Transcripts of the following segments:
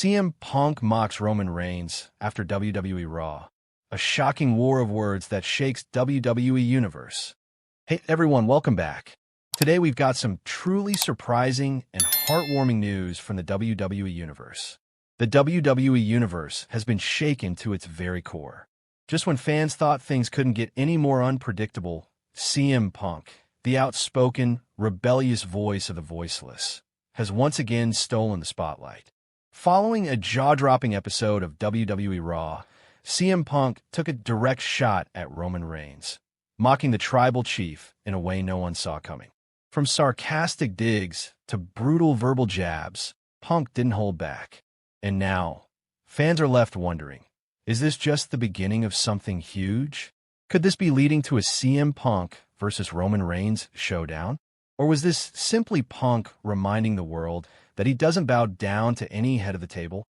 CM Punk mocks Roman Reigns after WWE Raw. A shocking war of words that shakes WWE Universe. Hey everyone, welcome back. Today we've got some truly surprising and heartwarming news from the WWE Universe. The WWE Universe has been shaken to its very core. Just when fans thought things couldn't get any more unpredictable, CM Punk, the outspoken, rebellious voice of the Voiceless, has once again stolen the spotlight. Following a jaw-dropping episode of WWE Raw, CM Punk took a direct shot at Roman Reigns, mocking the tribal chief in a way no one saw coming. From sarcastic digs to brutal verbal jabs, Punk didn't hold back. And now, fans are left wondering, is this just the beginning of something huge? Could this be leading to a CM Punk versus Roman Reigns showdown? Or was this simply Punk reminding the world that he doesn't bow down to any head of the table?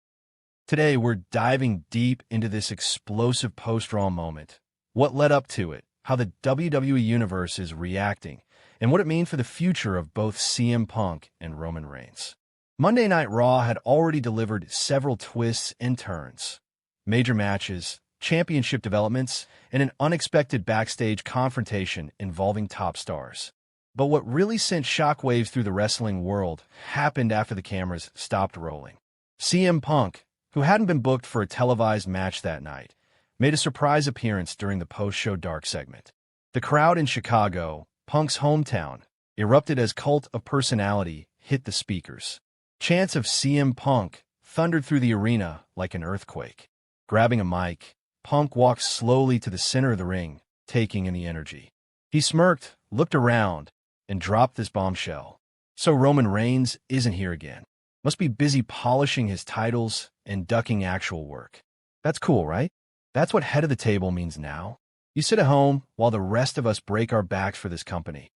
Today, we're diving deep into this explosive post-Raw moment, what led up to it, how the WWE Universe is reacting, and what it means for the future of both CM Punk and Roman Reigns. Monday Night Raw had already delivered several twists and turns, major matches, championship developments, and an unexpected backstage confrontation involving top stars. But what really sent shockwaves through the wrestling world happened after the cameras stopped rolling. CM Punk, who hadn't been booked for a televised match that night, made a surprise appearance during the post-show dark segment. The crowd in Chicago, Punk's hometown, erupted as Cult of Personality hit the speakers. Chants of CM Punk thundered through the arena like an earthquake. Grabbing a mic, Punk walked slowly to the center of the ring, taking in the energy. He smirked, looked around, and dropped this bombshell. So Roman Reigns isn't here again. Must be busy polishing his titles and ducking actual work. That's cool, right? That's what head of the table means now. You sit at home while the rest of us break our backs for this company.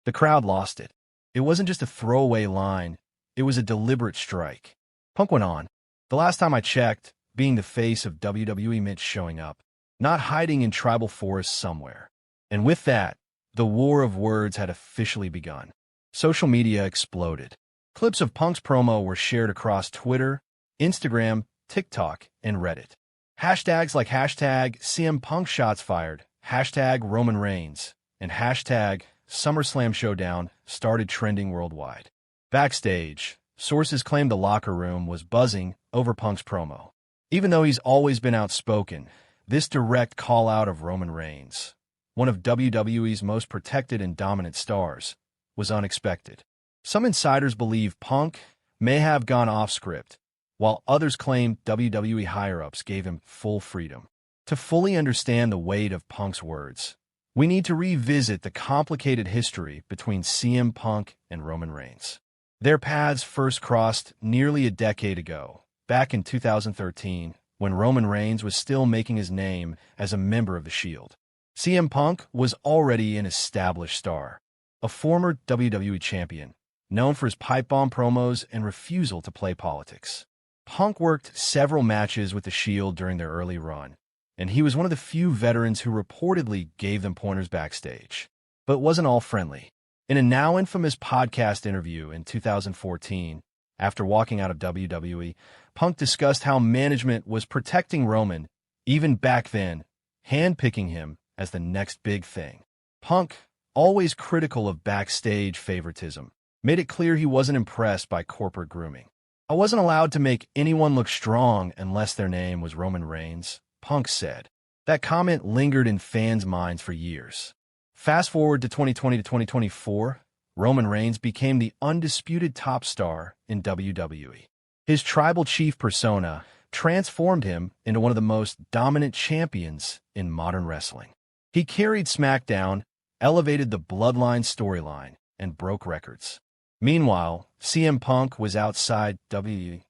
The crowd lost it. It wasn't just a throwaway line. It was a deliberate strike. Punk went on. The last time I checked, being the face of WWE meant showing up, not hiding in tribal forests somewhere. And with that, the war of words had officially begun. Social media exploded. Clips of Punk's promo were shared across Twitter, Instagram, TikTok, and Reddit. Hashtags like hashtag CM Punk shots fired, hashtag Roman Reigns, and hashtag SummerSlam Showdown started trending worldwide. Backstage, sources claimed the locker room was buzzing over Punk's promo. Even though he's always been outspoken, this direct call-out of Roman Reigns, one of WWE's most protected and dominant stars, was unexpected. Some insiders believe Punk may have gone off script, while others claim WWE higher-ups gave him full freedom. To fully understand the weight of Punk's words, we need to revisit the complicated history between CM Punk and Roman Reigns. Their paths first crossed nearly a decade ago, back in 2013, when Roman Reigns was still making his name as a member of the Shield. CM Punk was already an established star, a former WWE champion, known for his pipe bomb promos and refusal to play politics. Punk worked several matches with the Shield during their early run, and he was one of the few veterans who reportedly gave them pointers backstage. But it wasn't all friendly. In a now infamous podcast interview in 2014, after walking out of WWE, Punk discussed how management was protecting Roman, even back then, handpicking him as the next big thing. Punk, always critical of backstage favoritism, made it clear he wasn't impressed by corporate grooming. I wasn't allowed to make anyone look strong unless their name was Roman Reigns, Punk said. That comment lingered in fans' minds for years. Fast forward to 2020 to 2024, Roman Reigns became the undisputed top star in WWE. His tribal chief persona transformed him into one of the most dominant champions in modern wrestling. He carried SmackDown, elevated the Bloodline storyline, and broke records. Meanwhile, CM Punk was outside WWE,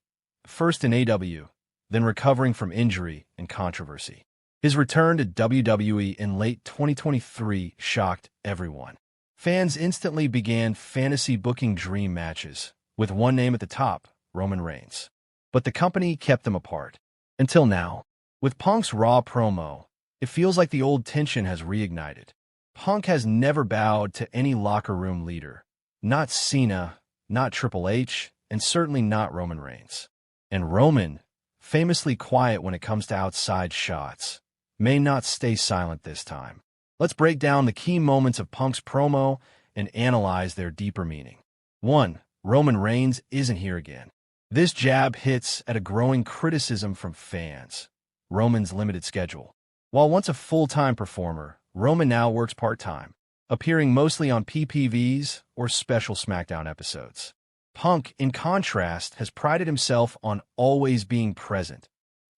first in AW, then recovering from injury and controversy. His return to WWE in late 2023 shocked everyone. Fans instantly began fantasy booking dream matches, with one name at the top, Roman Reigns. But the company kept them apart. Until now, with Punk's Raw promo, it feels like the old tension has reignited. Punk has never bowed to any locker room leader. Not Cena, not Triple H, and certainly not Roman Reigns. And Roman, famously quiet when it comes to outside shots, may not stay silent this time. Let's break down the key moments of Punk's promo and analyze their deeper meaning. 1. Roman Reigns isn't here again. This jab hits at a growing criticism from fans. Roman's limited schedule. While once a full-time performer, Roman now works part-time, appearing mostly on PPVs or special SmackDown episodes. Punk, in contrast, has prided himself on always being present,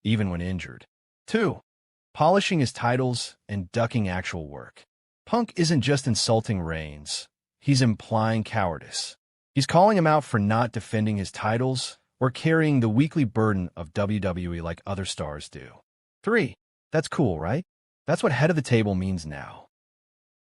even when injured. 2. Polishing his titles and ducking actual work. Punk isn't just insulting Reigns, he's implying cowardice. He's calling him out for not defending his titles or carrying the weekly burden of WWE like other stars do. 3. That's cool, right? That's what head of the table means now.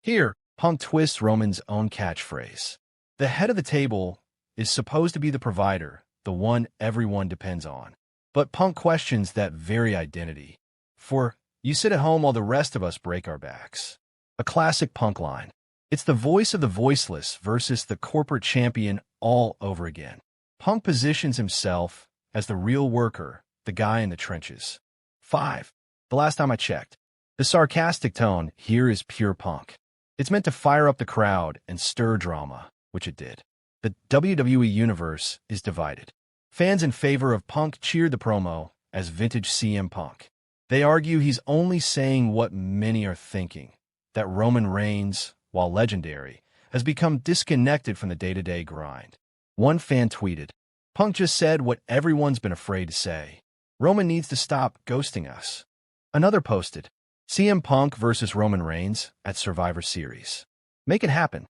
Here, Punk twists Roman's own catchphrase. The head of the table is supposed to be the provider, the one everyone depends on. But Punk questions that very identity. For, you sit at home while the rest of us break our backs. A classic Punk line. It's the voice of the voiceless versus the corporate champion all over again. Punk positions himself as the real worker, the guy in the trenches. 5. The last time I checked, the sarcastic tone here is pure Punk. It's meant to fire up the crowd and stir drama, which it did. The WWE Universe is divided. Fans in favor of Punk cheered the promo as vintage CM Punk. They argue he's only saying what many are thinking, that Roman Reigns, while legendary, has become disconnected from the day-to-day grind. One fan tweeted, "Punk just said what everyone's been afraid to say. Roman needs to stop ghosting us." Another posted, "CM Punk versus Roman Reigns at Survivor Series. Make it happen."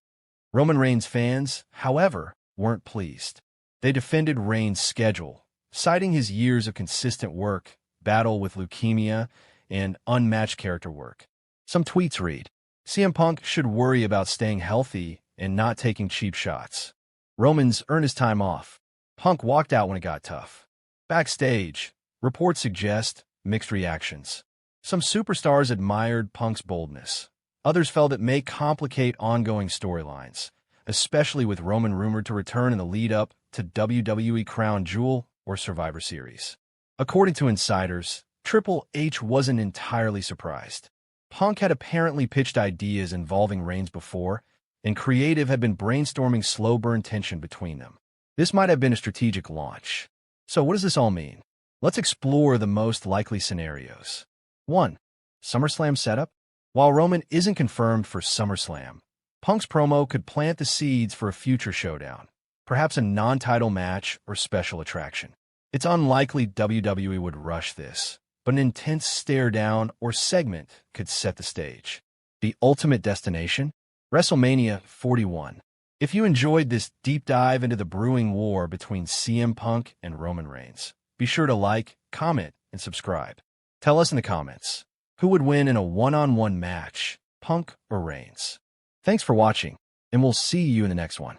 Roman Reigns fans, however, weren't pleased. They defended Reigns' schedule, citing his years of consistent work, battle with leukemia, and unmatched character work. Some tweets read, "CM Punk should worry about staying healthy and not taking cheap shots. Roman's earned his time off. Punk walked out when it got tough." Backstage, reports suggest mixed reactions. Some superstars admired Punk's boldness. Others felt it may complicate ongoing storylines, especially with Roman rumored to return in the lead-up to WWE Crown Jewel or Survivor Series. According to insiders, Triple H wasn't entirely surprised. Punk had apparently pitched ideas involving Reigns before, and creative had been brainstorming slow-burn tension between them. This might have been a strategic launch. So what does this all mean? Let's explore the most likely scenarios. 1. SummerSlam setup. While Roman isn't confirmed for SummerSlam, Punk's promo could plant the seeds for a future showdown, perhaps a non-title match or special attraction. It's unlikely WWE would rush this, but an intense stare-down or segment could set the stage. The ultimate destination? WrestleMania 41. If you enjoyed this deep dive into the brewing war between CM Punk and Roman Reigns, be sure to like, comment, and subscribe. Tell us in the comments, who would win in a one-on-one match, Punk or Reigns? Thanks for watching, and we'll see you in the next one.